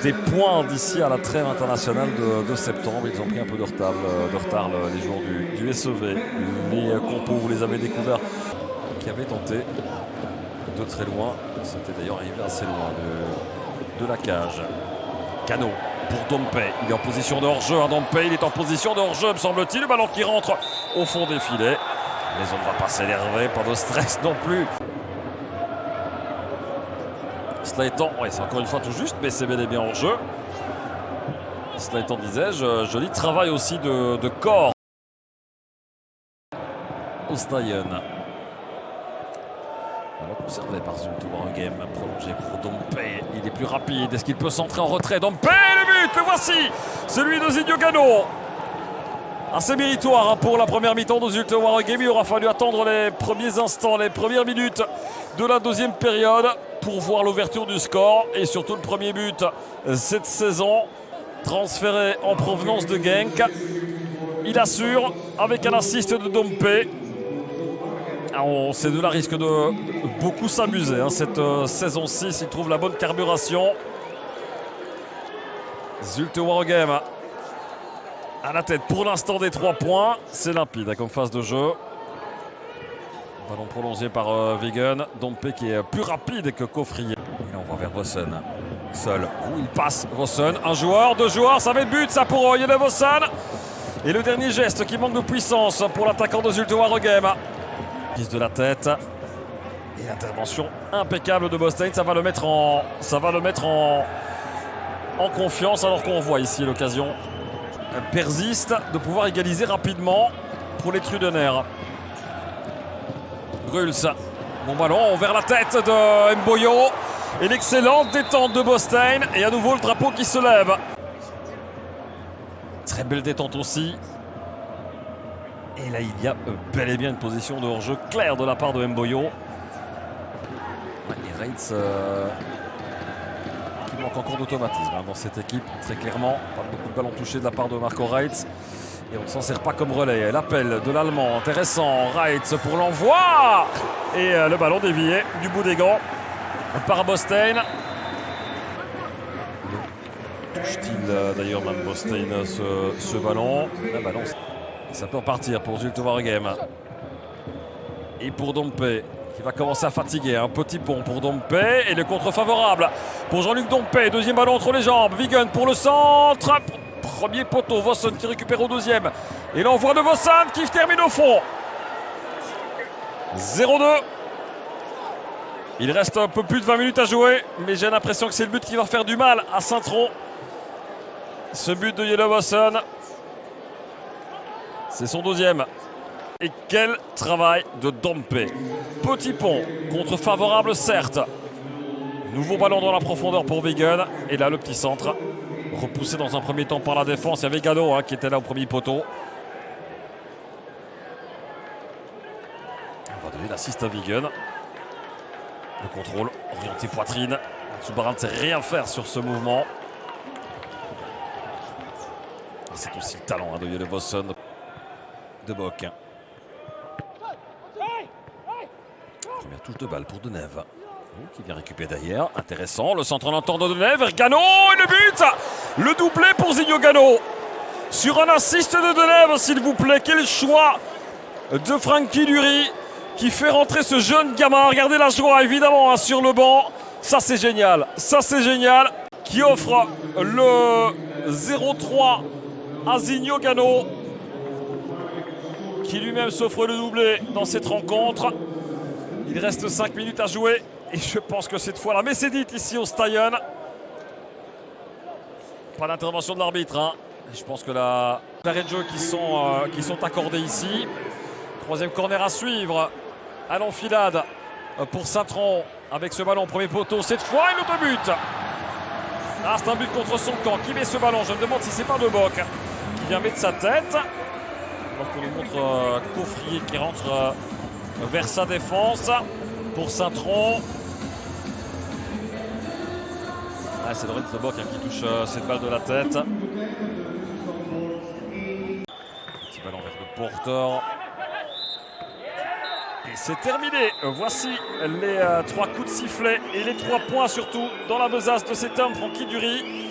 des points d'ici à la trêve internationale de septembre. Ils ont pris un peu de retard les joueurs du SEV. Les compos, vous les avez découverts, qui avaient tenté de très loin. C'était d'ailleurs arrivé assez loin de la cage. Cano pour Dompe. Il est en position de hors-jeu. Dompe, il est en position de hors-jeu, me semble-t-il. Le ballon qui rentre au fond des filets. Mais on ne va pas s'énerver, pas de stress non plus. Cela étant, ouais, c'est encore une fois tout juste, mais c'est bel et bien hors-jeu. Cela étant, disais-je, joli travail aussi de corps. Ostayen. Alors conservé par Zulte Waregem, prolongé pour Dompe. Il est plus rapide. Est-ce qu'il peut centrer en retrait? Dompe, le but, le voici, celui de Zinho Gano. Assez méritoire pour la première mi-temps de Zulte Waregem. Il aura fallu attendre les premiers instants, les premières minutes de la deuxième période pour voir l'ouverture du score et surtout le premier but cette saison. Transféré en provenance de Genk. Il assure avec un assist de Dompe. Ces deux-là risquent de beaucoup s'amuser. Cette saison 6, ils trouvent la bonne carburation. Zulte Waregem à la tête pour l'instant des 3 points. C'est limpide comme phase de jeu. Ballon prolongé par Wigan. Dompe qui est plus rapide que Coffrier. Et là on va vers Vossen. Seul. Où il passe Vossen. Un joueur, 2 joueurs. Ça va être but ça pour Yele Vossen. Et le dernier geste qui manque de puissance pour l'attaquant de Zulte Waregem. Piste de la tête. Et l'intervention impeccable de Bostein. Ça va le mettre en confiance alors qu'on voit ici l'occasion persiste de pouvoir égaliser rapidement pour les Trudener. Bruls, bon ballon vers la tête de Mboyo et l'excellente détente de Bostein et à nouveau le drapeau qui se lève. Très belle détente aussi. Et là il y a bel et bien une position de hors-jeu claire de la part de Mboyo. Et Reitz qui manque encore d'automatisme dans cette équipe, très clairement. Pas beaucoup de ballons touchés de la part de Marco Reitz. Et on ne s'en sert pas comme relais. L'appel de l'Allemand, intéressant. Reitz pour l'envoi. Et le ballon dévié du bout des gants par Bostein. Touche-t-il d'ailleurs même Bostein ce ballon? Le ballon, ça peut repartir pour Zulte Waregem. Et pour Dompe, qui va commencer à fatiguer. Un petit pont pour Dompe. Et le contre favorable pour Jean-Luc Dompe. Deuxième ballon entre les jambes. Wigan pour le centre. Premier poteau, Vossen qui récupère au deuxième. Et l'envoi de Vossen qui termine au fond. 0-2. Il reste un peu plus de 20 minutes à jouer. Mais j'ai l'impression que c'est le but qui va faire du mal à Saint-Tron. Ce but de Yele Vossen. C'est son deuxième. Et quel travail de Dompe. Petit pont, contre favorable certes. Nouveau ballon dans la profondeur pour Wigan. Et là le petit centre. Repoussé dans un premier temps par la défense. Il y avait Gano qui était là au premier poteau. On va donner l'assist à Wigan. Le contrôle, orienté poitrine. Soubaran ne sait rien faire sur ce mouvement. C'est aussi le talent de Yele Vossen. De Bock. Première touche de balle pour Denève. Qui vient récupérer derrière. Intéressant. Le centre en entend de Denève. Gano et le but. Le doublé pour Zinho Gano. Sur un assist de Denève, s'il vous plaît. Quel choix de Frankie Dury qui fait rentrer ce jeune gamin. Regardez la joie évidemment sur le banc. Ça c'est génial. Ça c'est génial. Qui offre le 0-3 à Zinho Gano. Qui lui-même s'offre le doublé dans cette rencontre. Il reste 5 minutes à jouer. Et je pense que cette fois, la Messédite ici au Stadion. Pas d'intervention de l'arbitre. Je pense que l'arrêt de jeu qui sont accordés ici. Troisième corner à suivre. À l'enfilade pour Saint-Tron. Avec ce ballon, premier poteau. Cette fois, un autre but. C'est un but contre son camp. Qui met ce ballon? Je me demande si c'est pas De Bock qui vient mettre sa tête. Alors qu'on nous montre Coffrier qui rentre vers sa défense pour Saint-Tron. C'est Lorenz De Bock qui touche cette balle de la tête. Petit ballon vers le porteur. Et c'est terminé. Voici les 3 coups de sifflet et les 3 points surtout dans la besace de cet homme, Frankie Dury.